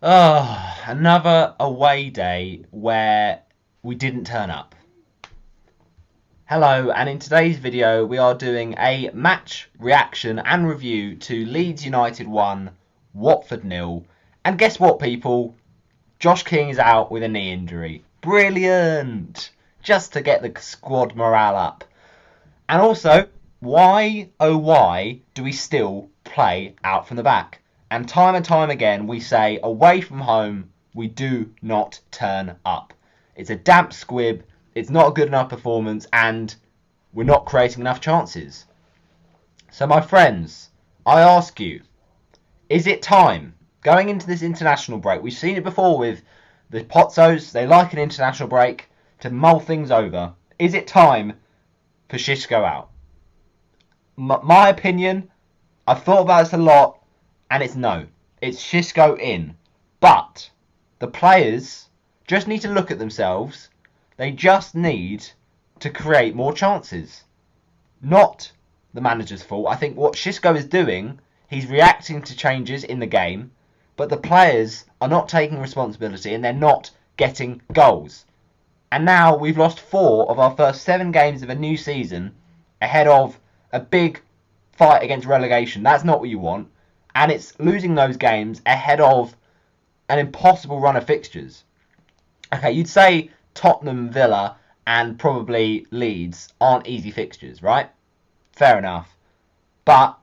Oh, another away day where we didn't turn up. Hello, and in today's video we are doing a match reaction and review to Leeds United 1, Watford 0. And guess what, people? Josh King is out with a knee injury. Brilliant! Just to get the squad morale up. And also, why, oh why, do we still play out from the back? And time again, we say away from home, we do not turn up. It's a damp squib, it's not a good enough performance, and we're not creating enough chances. So, my friends, I ask you, is it time, going into this international break? We've seen it before with the Pozzos, they like an international break to mull things over. Is it time for Xisco out? My opinion, I've thought about this a lot, and it's no. It's Xisco in. But the players just need to look at themselves. They just need to create more chances. Not the manager's fault. I think what Xisco is doing, he's reacting to changes in the game, but the players are not taking responsibility and they're not getting goals. And now we've lost 4 of our first 7 games of a new season ahead of a big fight against relegation. That's not what you want. And it's losing those games ahead of an impossible run of fixtures. Okay, you'd say Tottenham, Villa, and probably Leeds aren't easy fixtures, right? Fair enough. But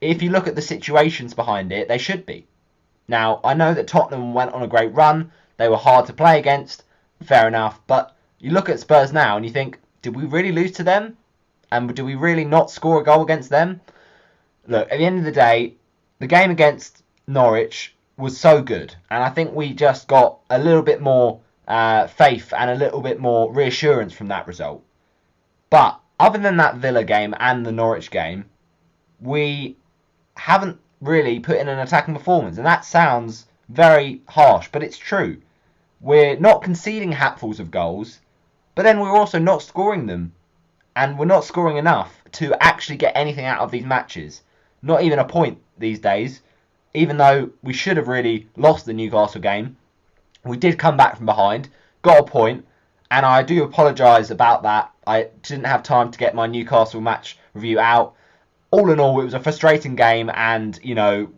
if you look at the situations behind it, they should be. Now, I know that Tottenham went on a great run. They were hard to play against. Fair enough. But you look at Spurs now and you think, did we really lose to them? And do we really not score a goal against them? Look, at the end of the day, the game against Norwich was so good. And I think we just got a little bit more faith and a little bit more reassurance from that result. But other than that Villa game and the Norwich game, we haven't really put in an attacking performance. And that sounds very harsh, but it's true. We're not conceding hatfuls of goals, but then we're also not scoring them. And we're not scoring enough to actually get anything out of these matches. Not even a point these days. Even though we should have really lost the Newcastle game, we did come back from behind, got a point, and I do apologise about that. I didn't have time to get my Newcastle match review out. All in all, it was a frustrating game, and, you know,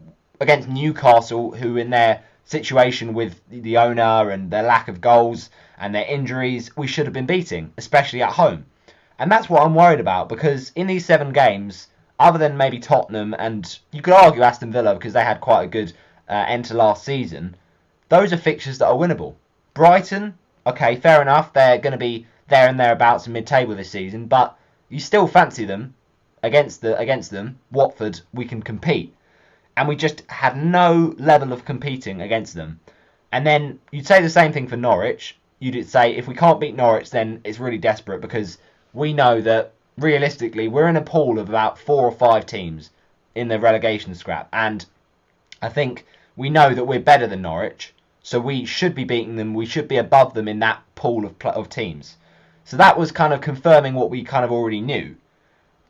against Newcastle, who in their situation with the owner and their lack of goals and their injuries, we should have been beating, especially at home. And that's what I'm worried about, because in these 7 games, other than maybe Tottenham, and you could argue Aston Villa because they had quite a good end to last season, those are fixtures that are winnable. Brighton, okay, fair enough, they're going to be there and thereabouts in mid-table this season, but you still fancy them against them. Watford, we can compete. And we just had no level of competing against them. And then you'd say the same thing for Norwich. You'd say if we can't beat Norwich, then it's really desperate because we know that realistically we're in a pool of about 4 or 5 teams in the relegation scrap, and I think we know that we're better than Norwich, so we should be beating them. We should be above them in that pool of teams. So that was kind of confirming what we kind of already knew.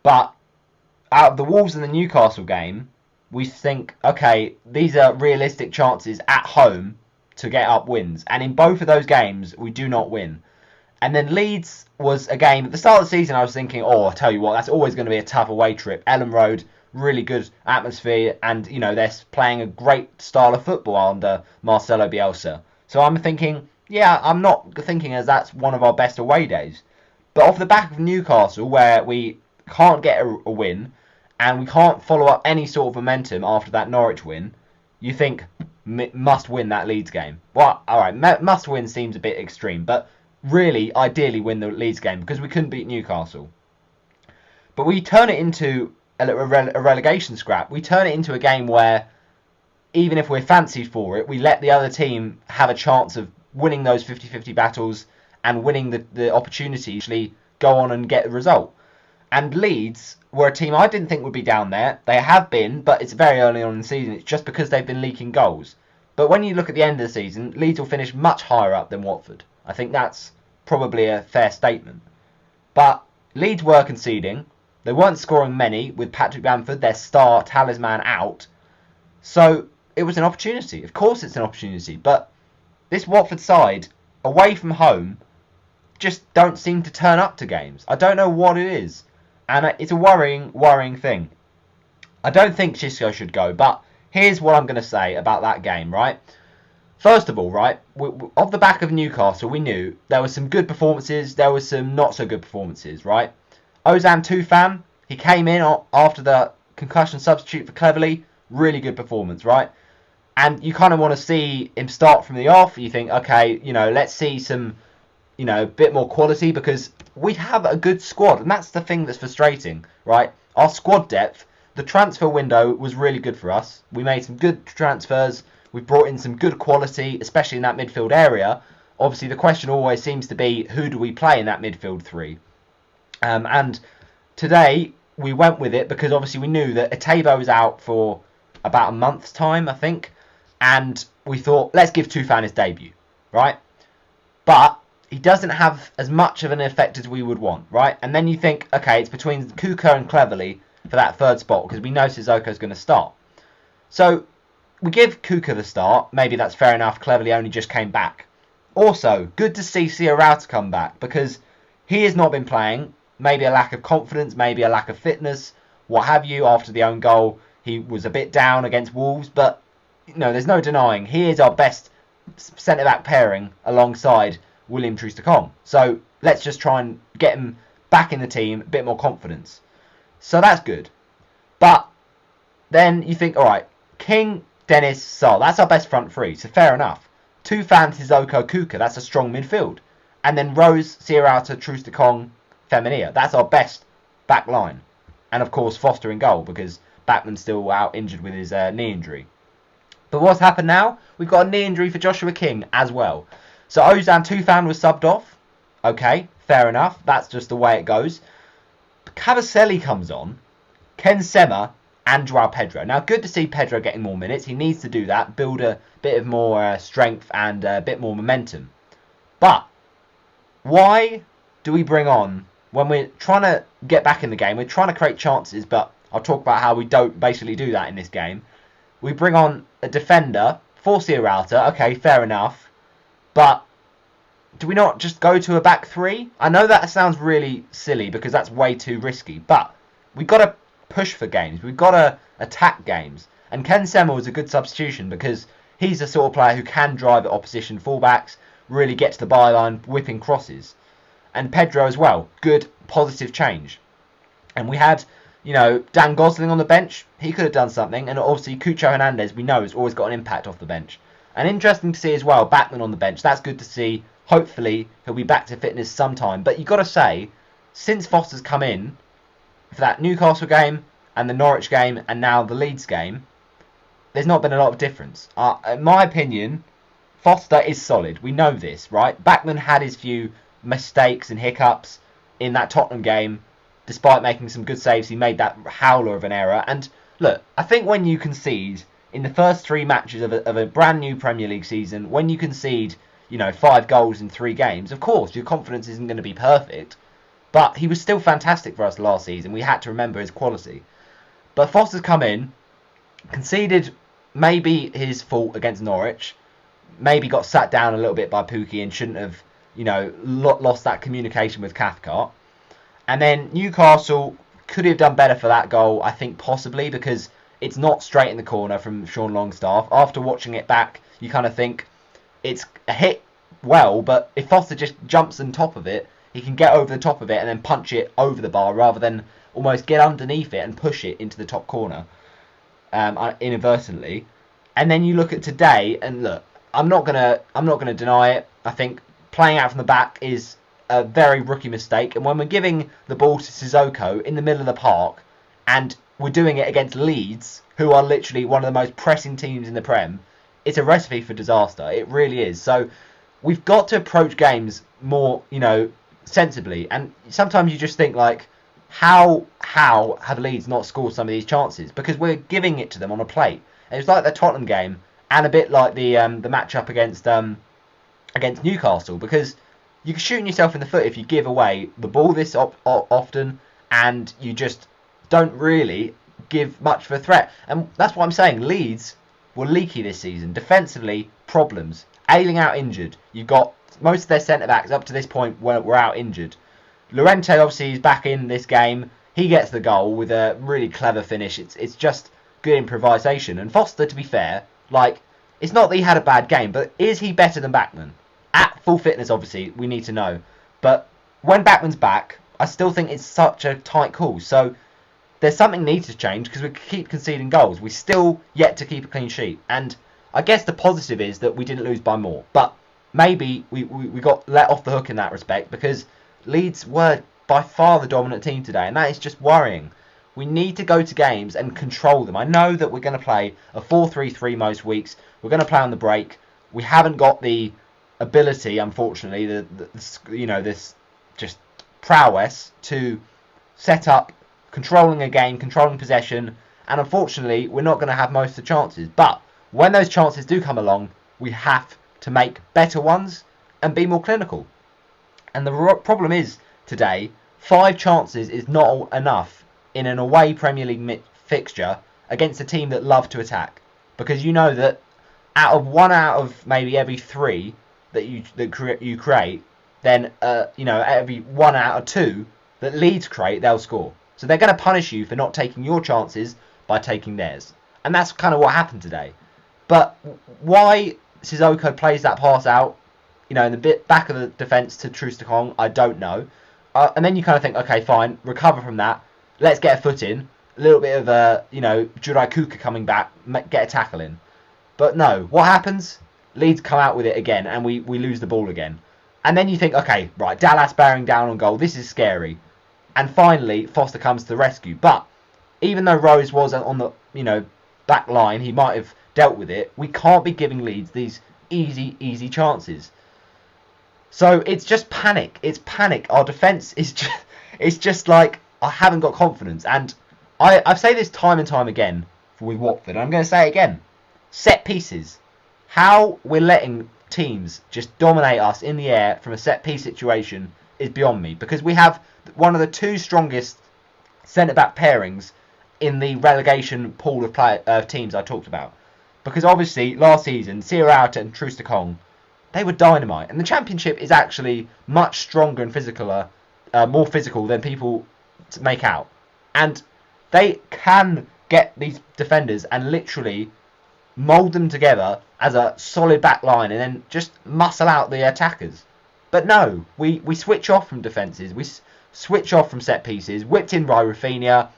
But out of the Wolves and the Newcastle game, we think, okay, these are realistic chances at home to get up wins, and in both of those games we do not win. And then Leeds was a game, at the start of the season I was thinking, oh, I'll tell you what, that's always going to be a tough away trip. Ellen Road, really good atmosphere, and, you know, they're playing a great style of football under Marcelo Bielsa. So I'm thinking, yeah, I'm not thinking as that's one of our best away days. But off the back of Newcastle, where we can't get a win, and we can't follow up any sort of momentum after that Norwich win, you think, must win that Leeds game. Well, alright, must win seems a bit extreme, but really, ideally win the Leeds game because we couldn't beat Newcastle. But we turn it into a relegation scrap. We turn it into a game where, even if we're fancied for it, we let the other team have a chance of winning those 50-50 battles and winning the opportunity to actually go on and get the result. And Leeds were a team I didn't think would be down there. They have been, but it's very early on in the season. It's just because they've been leaking goals. But when you look at the end of the season, Leeds will finish much higher up than Watford. I think that's probably a fair statement. But Leeds were conceding. They weren't scoring many with Patrick Bamford, their star talisman, out. So it was an opportunity. Of course it's an opportunity. But this Watford side, away from home, just don't seem to turn up to games. I don't know what it is. And it's a worrying thing. I don't think Xisco should go, but here's what I'm going to say about that game, right? First of all, right, off the back of Newcastle, we knew there were some good performances, there were some not so good performances, right? Ozan Tufan, he came in after the concussion substitute for Cleverley, really good performance, right? And you kind of want to see him start from the off. You think, okay, let's see some, bit more quality, because we have a good squad, and that's the thing that's frustrating, right? Our squad depth, the transfer window was really good for us. We made some good transfers. We brought in some good quality, especially in that midfield area. Obviously, the question always seems to be, who do we play in that midfield three? And today, we went with it because obviously we knew that Etebo was out for about a month's time, I think. And we thought, let's give Tufan his debut, right? But he doesn't have as much of an effect as we would want, right? And then you think, okay, it's between Kuka and Cleverley for that third spot, because we know Sissoko's going to start. So we give Kuka the start. Maybe that's fair enough. Cleverley only just came back. Also, good to see Sierrao come back, because he has not been playing. Maybe a lack of confidence, maybe a lack of fitness, what have you. After the own goal, he was a bit down against Wolves, but there's no denying he is our best centre-back pairing alongside William Troost-Ekong. So let's just try and get him back in the team, a bit more confidence. So that's good. But then you think, all right, King, Dennis, Sal, that's our best front three, so fair enough. Tufan, Sissoko, Kuka, that's a strong midfield. And then Rose, Sierrao, Troost-Ekong, Femenia, that's our best back line. And of course Foster in goal, because Backman's still out injured with his knee injury. But what's happened now? We've got a knee injury for Joshua King as well. So Ozan Tufan was subbed off. Okay, fair enough. That's just the way it goes. Cavaselli comes on. Ken Sema and Joao Pedro. Now, good to see Pedro getting more minutes. He needs to do that. Build a bit of more strength and a bit more momentum. But why do we bring on, when we're trying to get back in the game, we're trying to create chances, but I'll talk about how we don't basically do that in this game. We bring on a defender for Sierrao. Okay, fair enough. But do we not just go to a back three? I know that sounds really silly because that's way too risky, but we've got to push for games. We've got to attack games. And Ken Sema was a good substitution because he's the sort of player who can drive at opposition fullbacks, really get to the byline, whipping crosses. And Pedro as well. Good, positive change. And we had, Dan Gosling on the bench. He could have done something. And obviously, Cucho Hernandez, we know, has always got an impact off the bench. And interesting to see as well, Backman on the bench. That's good to see. Hopefully, he'll be back to fitness sometime. But you've got to say, since Foster's come in for that Newcastle game and the Norwich game and now the Leeds game, there's not been a lot of difference. In my opinion, Foster is solid. We know this, right? Backman had his few mistakes and hiccups in that Tottenham game. Despite making some good saves, he made that howler of an error. And look, I think when you concede in the first three matches of a brand new Premier League season, when you concede, 5 goals in 3 games, of course, your confidence isn't going to be perfect. But he was still fantastic for us last season. We had to remember his quality. But Foster's come in, conceded maybe his fault against Norwich, maybe got sat down a little bit by Pookie and shouldn't have, lost that communication with Cathcart. And then Newcastle could have done better for that goal, I think possibly, because it's not straight in the corner from Sean Longstaff. After watching it back, you kind of think it's a hit well, but if Foster just jumps on top of it, he can get over the top of it and then punch it over the bar rather than almost get underneath it and push it into the top corner inadvertently. And then you look at today, and look, I'm not gonna deny it. I think playing out from the back is a very rookie mistake, and when we're giving the ball to Sissoko in the middle of the park, and we're doing it against Leeds, who are literally one of the most pressing teams in the Prem, it's a recipe for disaster. It really is. So we've got to approach games more, sensibly. And sometimes you just think like, how have Leeds not scored some of these chances? Because we're giving it to them on a plate. And it was like the Tottenham game, and a bit like the matchup against Newcastle, because you're shooting yourself in the foot if you give away the ball this often, and you just don't really give much of a threat. And that's what I'm saying. Leeds were leaky this season. Defensively, problems. Ailing out injured. You've got most of their centre-backs up to this point were out injured. Llorente obviously is back in this game. He gets the goal with a really clever finish. It's just good improvisation. And Foster, to be fair, like, it's not that he had a bad game, but is he better than Bachmann? At full fitness, obviously, we need to know. But when Bachmann's back, I still think it's such a tight call. So there's something needs to change because we keep conceding goals. We still yet to keep a clean sheet. And I guess the positive is that we didn't lose by more. But maybe we got let off the hook in that respect because Leeds were by far the dominant team today. And that is just worrying. We need to go to games and control them. I know that we're going to play a 4-3-3 most weeks. We're going to play on the break. We haven't got the ability, unfortunately, this just prowess to set up controlling a game, controlling possession, and unfortunately, we're not going to have most of the chances. But when those chances do come along, we have to make better ones and be more clinical. And the problem is today, 5 chances is not enough in an away Premier League fixture against a team that love to attack, because you know that one out of maybe every 3 that you create, then every 1 out of 2 that Leeds create, they'll score. So they're going to punish you for not taking your chances by taking theirs, and that's kind of what happened today. But why Sissoko plays that pass out, in the back of the defence to Troost-Ekong, I don't know. And then you kind of think, okay, fine, recover from that. Let's get a foot in. A little bit of Jurai Kuka coming back, get a tackle in. But no, what happens? Leeds come out with it again, and we lose the ball again. And then you think, okay, right, Dallas bearing down on goal. This is scary. And finally, Foster comes to the rescue. But even though Rose was on the back line, he might have dealt with it. We can't be giving Leeds these easy chances. So it's just panic. It's panic. Our defence is just like, I haven't got confidence. And I've said this time and time again with Watford. And I'm going to say it again. Set pieces. How we're letting teams just dominate us in the air from a set piece situation is beyond me. Because we have one of the 2 strongest centre-back pairings in the relegation pool of teams I talked about. Because obviously, last season, Sierrauta and Troost-Ekong, they were dynamite. And the Championship is actually much stronger and more physical than people make out. And they can get these defenders and literally mould them together as a solid back line and then just muscle out the attackers. But no, we switch off from defences. We switch off from set pieces. Whipped in by Rafinha.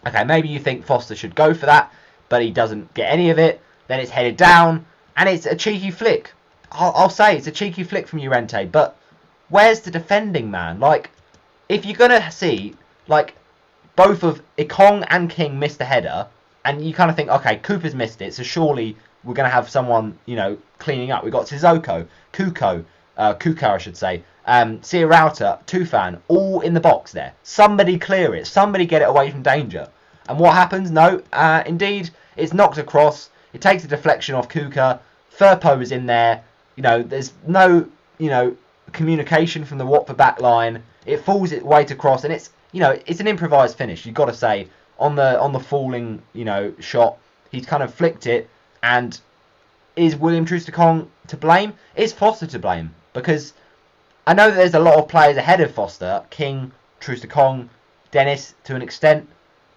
Okay, maybe you think Foster should go for that, but he doesn't get any of it. Then it's headed down, and it's a cheeky flick. I'll say it's a cheeky flick from Llorente, but where's the defending, man? Like, if you're going to see, like, both of Ekong and King missed a header, and you kind of think, okay, Cooper's missed it, so surely we're going to have someone, cleaning up. We've got Sissoko, Kuka, I should say, Sierrauta, Tufan, all in the box there. Somebody clear it. Somebody get it away from danger. And what happens? No, indeed, it's knocked across. It takes a deflection off Kuka. Firpo is in there. There's no, communication from the Watford back line. It falls its weight across, and it's an improvised finish. You've got to say, on the falling, shot, he's kind of flicked it. And is William Troost-Ekong to blame? Is Foster to blame? Because I know that there's a lot of players ahead of Foster, King, Troost-Ekong, Dennis to an extent,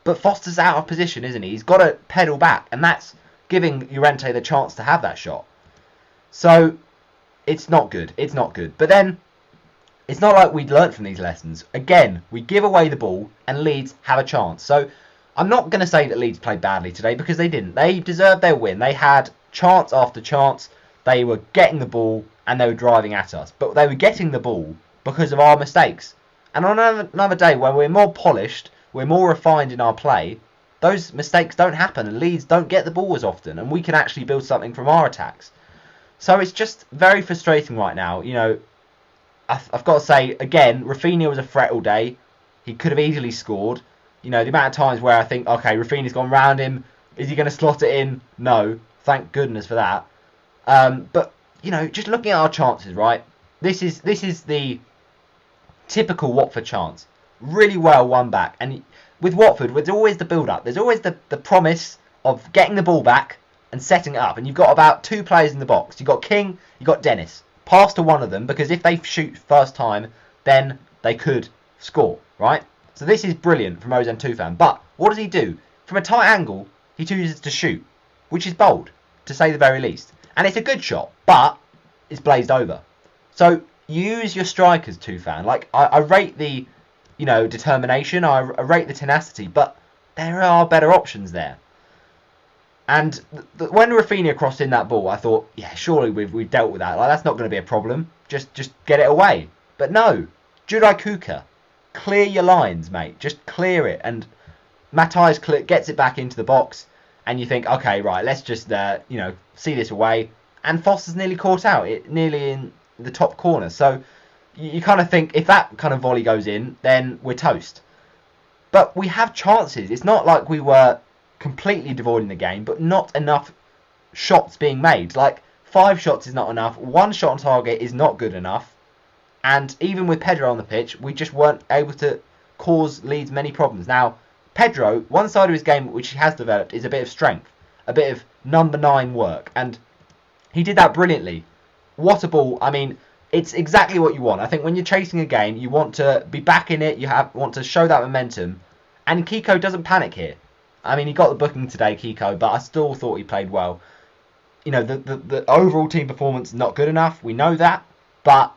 but Foster's out of position, isn't he? He's got to pedal back, and that's giving Llorente the chance to have that shot. So it's not good. It's not good. But then it's not like we'd learnt from these lessons. Again, we give away the ball, and Leeds have a chance. So I'm not going to say that Leeds played badly today, because they didn't. They deserved their win. They had chance after chance. They were getting the ball and they were driving at us. But they were getting the ball because of our mistakes. And on another day when we're more polished, we're more refined in our play, those mistakes don't happen and Leeds don't get the ball as often. And we can actually build something from our attacks. So it's just very frustrating right now. I've got to say, again, Rafinha was a threat all day. He could have easily scored. The amount of times where I think, okay, Rafinha's gone round him. Is he going to slot it in? No. Thank goodness for that. But, just looking at our chances, right? This is the typical Watford chance. Really well won back. And with Watford, there's always the build-up. There's always the promise of getting the ball back, and setting it up, and you've got about 2 players in the box. You've got King, you've got Dennis. Pass to one of them, because if they shoot first time, then they could score, right? So this is brilliant from Ozan Tufan. But what does he do? From a tight angle, he chooses to shoot, which is bold, to say the very least. And it's a good shot, but it's blazed over. So use your strikers, Tufan. Like, I rate the, determination, I rate the tenacity, but there are better options there. And when Rafinha crossed in that ball, I thought, yeah, surely we've dealt with that. Like, that's not going to be a problem. Just get it away. But no, Judai Kuka, clear your lines, mate. Just clear it. And Matthias gets it back into the box, and you think, okay, right, let's just see this away. And Foster's nearly caught out, nearly in the top corner. So you kind of think, if that kind of volley goes in, then we're toast. But we have chances. It's not like we were completely devoid in the game, but not enough shots being made. Like, 5 shots is not enough. 1 shot on target is not good enough. And even with Pedro on the pitch, we just weren't able to cause Leeds many problems. Now, Pedro, one side of his game which he has developed is a bit of strength, a bit of number 9 work, and he did that brilliantly. What a ball. I mean, it's exactly what you want. I think when you're chasing a game, you want to be back in it, want to show that momentum, and Kiko doesn't panic here. I mean, he got the booking today, Kiko, but I still thought he played well. The overall team performance, not good enough, we know that, but,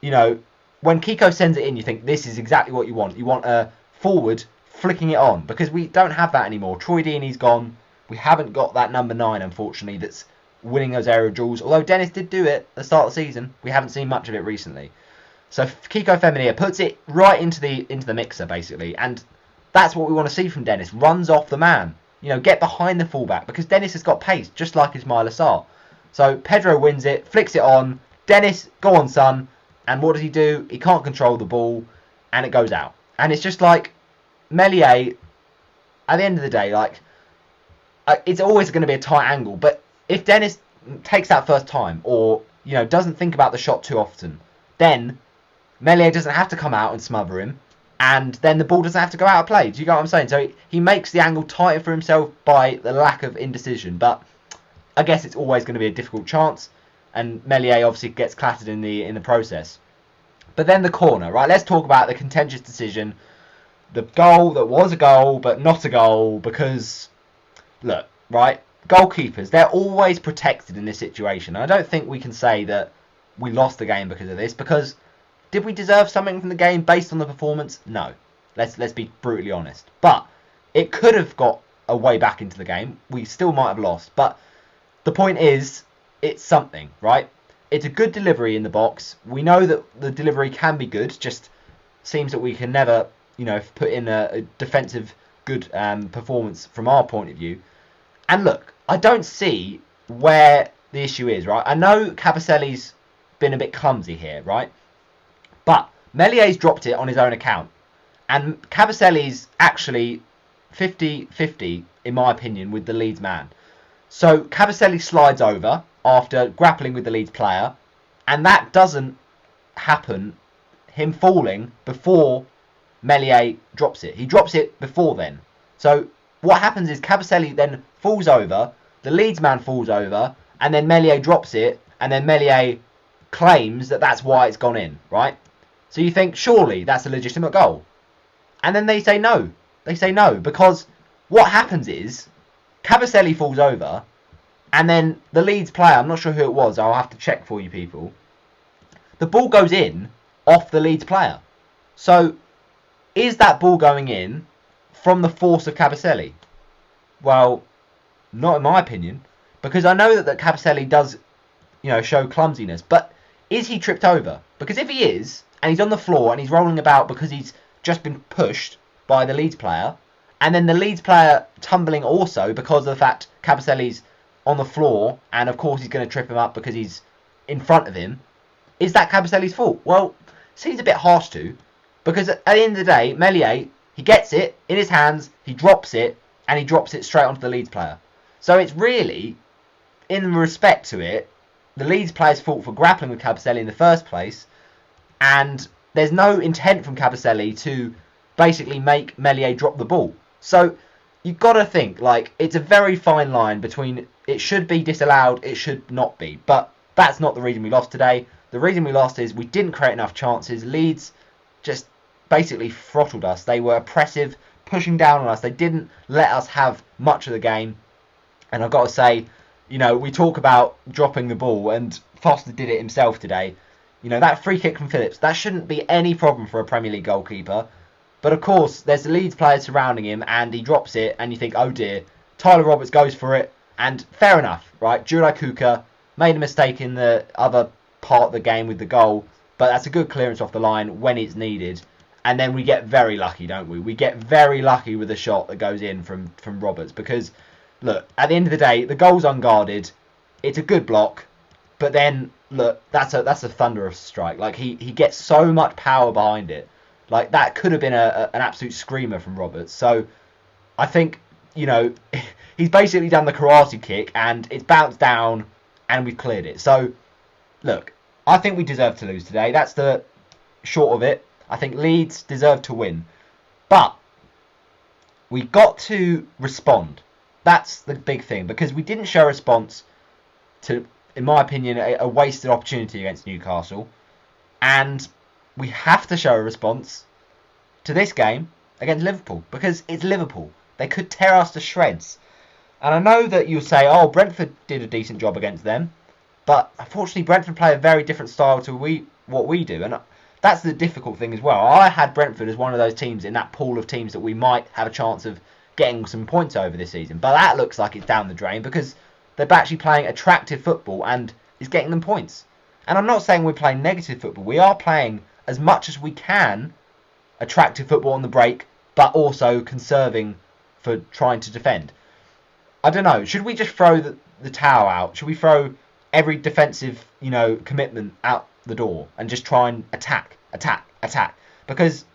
when Kiko sends it in, you think this is exactly what you want. You want a forward flicking it on, because we don't have that anymore. Troy Deeney's gone. We haven't got that number 9, unfortunately, that's winning those aerial duels. Although Dennis did do it at the start of the season, we haven't seen much of it recently. So Kiko Femenia puts it right into the mixer, basically, and that's what we want to see from Dennis. Runs off the man. Get behind the fullback, because Dennis has got pace, just like Ismail Assar. So Pedro wins it, flicks it on. Dennis, go on, son. And what does he do? He can't control the ball, and it goes out. And it's just like, Meslier, at the end of the day, it's always going to be a tight angle. But if Dennis takes that first time, or doesn't think about the shot too often, then Meslier doesn't have to come out and smother him, and then the ball doesn't have to go out of play. Do you get what I'm saying? So he makes the angle tighter for himself by the lack of indecision. But I guess it's always going to be a difficult chance, and Meslier obviously gets clattered in the process. But then the corner, right? Let's talk about the contentious decision. The goal that was a goal, but not a goal, because, look, right, goalkeepers, they're always protected in this situation. I don't think we can say that we lost the game because of this, because did we deserve something from the game based on the performance? No. Let's be brutally honest. But it could have got a way back into the game. We still might have lost. But the point is, it's something, right? It's a good delivery in the box. We know that the delivery can be good. Just seems that we can never, put in a defensive good performance from our point of view. And look, I don't see where the issue is, right? I know Cabaselli's been a bit clumsy here, right? But Mellier's dropped it on his own account. And Cabaselli's actually 50-50, in my opinion, with the Leeds man. So Cabaselli slides over after grappling with the Leeds player. And that doesn't happen, him falling, before Meslier drops it. He drops it before then. So what happens is Cabaselli then falls over, the Leeds man falls over, and then Meslier drops it, and then Meslier claims that that's why it's gone in, right? So you think, surely that's a legitimate goal. And then they say no. They say no, because what happens is Cabaselli falls over, and then the Leeds player, I'm not sure who it was, I'll have to check for you people, the ball goes in off the Leeds player. So is that ball going in from the force of Cabaselli? Well, not in my opinion, because I know that Cabaselli does, show clumsiness, but is he tripped over? Because if he is, and he's on the floor and he's rolling about because he's just been pushed by the Leeds player, and then the Leeds player tumbling also because of the fact Cabaselli's on the floor, and of course he's going to trip him up because he's in front of him, is that Cabaselli's fault? Well, seems a bit harsh to, because at the end of the day, Meslier, he gets it in his hands, he drops it, and he drops it straight onto the Leeds player. So it's really, in respect to it, the Leeds player's fault for grappling with Cabaselli in the first place, and there's no intent from Cabaselli to basically make Meslier drop the ball. So you've got to think, like, it's a very fine line between it should be disallowed, it should not be. But that's not the reason we lost today. The reason we lost is we didn't create enough chances. Leeds just basically throttled us. They were oppressive, pushing down on us. They didn't let us have much of the game. And I've got to say, we talk about dropping the ball, and Foster did it himself today. That free kick from Phillips, that shouldn't be any problem for a Premier League goalkeeper. But of course, there's the Leeds players surrounding him, and he drops it, and you think, oh dear. Tyler Roberts goes for it, and fair enough, right? Julai Kuka made a mistake in the other part of the game with the goal, but that's a good clearance off the line when it's needed. And then we get very lucky, don't we? We get very lucky with a shot that goes in from Roberts, because, look, at the end of the day, the goal's unguarded. It's a good block, but then, look, that's a thunderous strike. Like, he gets so much power behind it. Like, that could have been an absolute screamer from Roberts. So, I think, he's basically done the karate kick, and it's bounced down, and we've cleared it. So, look, I think we deserve to lose today. That's the short of it. I think Leeds deserve to win. But we got to respond. That's the big thing, because we didn't show a response to, in my opinion, a wasted opportunity against Newcastle. And we have to show a response to this game against Liverpool, because it's Liverpool. They could tear us to shreds. And I know that you'll say, oh, Brentford did a decent job against them, but unfortunately Brentford play a very different style to what we do, and that's the difficult thing as well. I had Brentford as one of those teams in that pool of teams that we might have a chance of getting some points over this season, but that looks like it's down the drain, because they're actually playing attractive football and is getting them points. And I'm not saying we're playing negative football. We are playing as much as we can attractive football on the break, but also conserving for trying to defend. I don't know. Should we just throw the towel out? Should we throw every defensive, commitment out the door and just try and attack? Because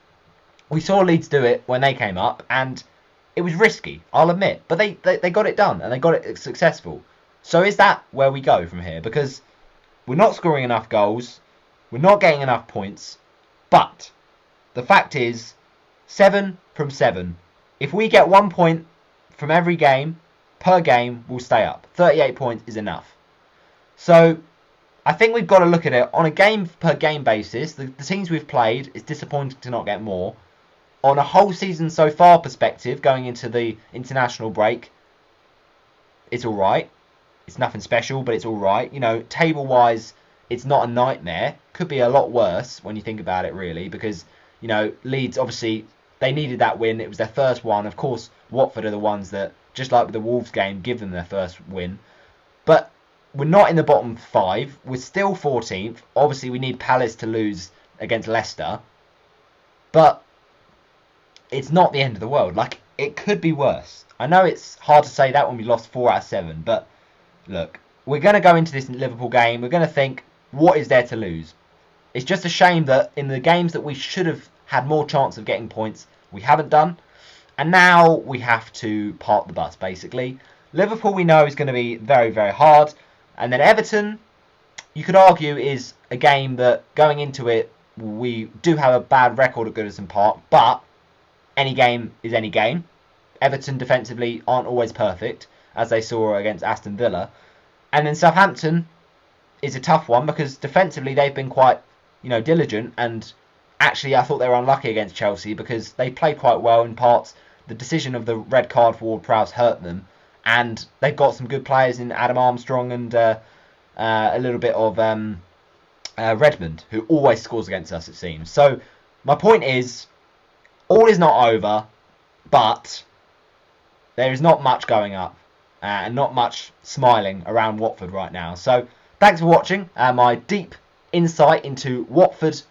we saw Leeds do it when they came up, and it was risky, I'll admit. But they got it done, and they got it successful. So is that where we go from here? Because we're not scoring enough goals, we're not getting enough points, but the fact is, 7 from 7. If we get 1 point from every game, per game, we'll stay up. 38 points is enough. So, I think we've got to look at it on a game-per-game basis. The teams we've played, it's disappointing to not get more. On a whole season so far perspective, going into the international break, it's alright. It's nothing special, but it's alright. Table-wise, it's not a nightmare. Could be a lot worse when you think about it, really, because, Leeds, obviously, they needed that win. It was their first one. Of course, Watford are the ones that, just like with the Wolves game, give them their first win. But we're not in the bottom 5. We're still 14th. Obviously, we need Palace to lose against Leicester. But it's not the end of the world. Like, it could be worse. I know it's hard to say that when we lost 4 out of 7, but look, we're going to go into this Liverpool game. We're going to think, what is there to lose? It's just a shame that in the games that we should have had more chance of getting points, we haven't done. And now we have to park the bus, basically. Liverpool, we know, is going to be very, very hard. And then Everton, you could argue, is a game that, going into it, we do have a bad record at Goodison Park, but any game is any game. Everton defensively aren't always perfect, as they saw against Aston Villa. And then Southampton is a tough one, because defensively they've been quite, diligent, and actually I thought they were unlucky against Chelsea, because they played quite well in parts. The decision of the red card for Ward-Prowse hurt them, and they've got some good players in Adam Armstrong and a little bit of Redmond, who always scores against us, it seems. So my point is, all is not over, but there is not much going up and not much smiling around Watford right now. So thanks for watching my deep insight into Watford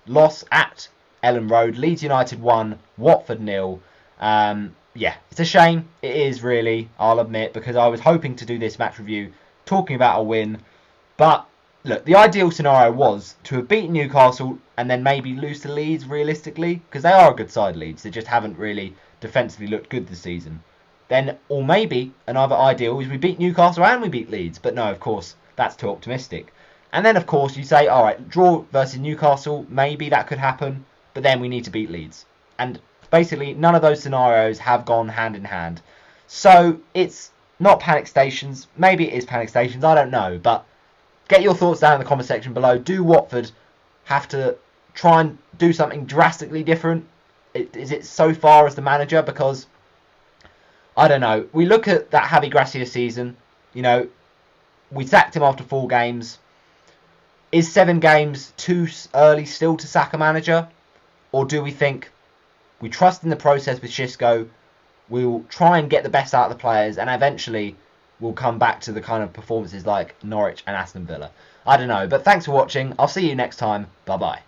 loss at Ellen Road. Leeds United 1, Watford 0. Yeah, it's a shame. It is, really, I'll admit, because I was hoping to do this match review talking about a win. But look, the ideal scenario was to have beaten Newcastle and then maybe lose to Leeds, realistically, because they are a good side, Leeds. They just haven't really defensively looked good this season. Then, or maybe another ideal is we beat Newcastle and we beat Leeds. But no, of course, that's too optimistic. And then, of course, you say, all right, draw versus Newcastle, maybe that could happen, but then we need to beat Leeds. And Basically, none of those scenarios have gone hand in hand. So it's not panic stations. Maybe it is panic stations. I don't know. But get your thoughts down in the comment section below. Do Watford have to try and do something drastically different? Is it so far as the manager? Because I don't know. We look at that Javi Gracia season. You know, we sacked him after 4 games. Is 7 games too early still to sack a manager? Or do we think we trust in the process with Xisco, we'll try and get the best out of the players, and eventually we'll come back to the kind of performances like Norwich and Aston Villa? I don't know. But thanks for watching. I'll see you next time. Bye-bye.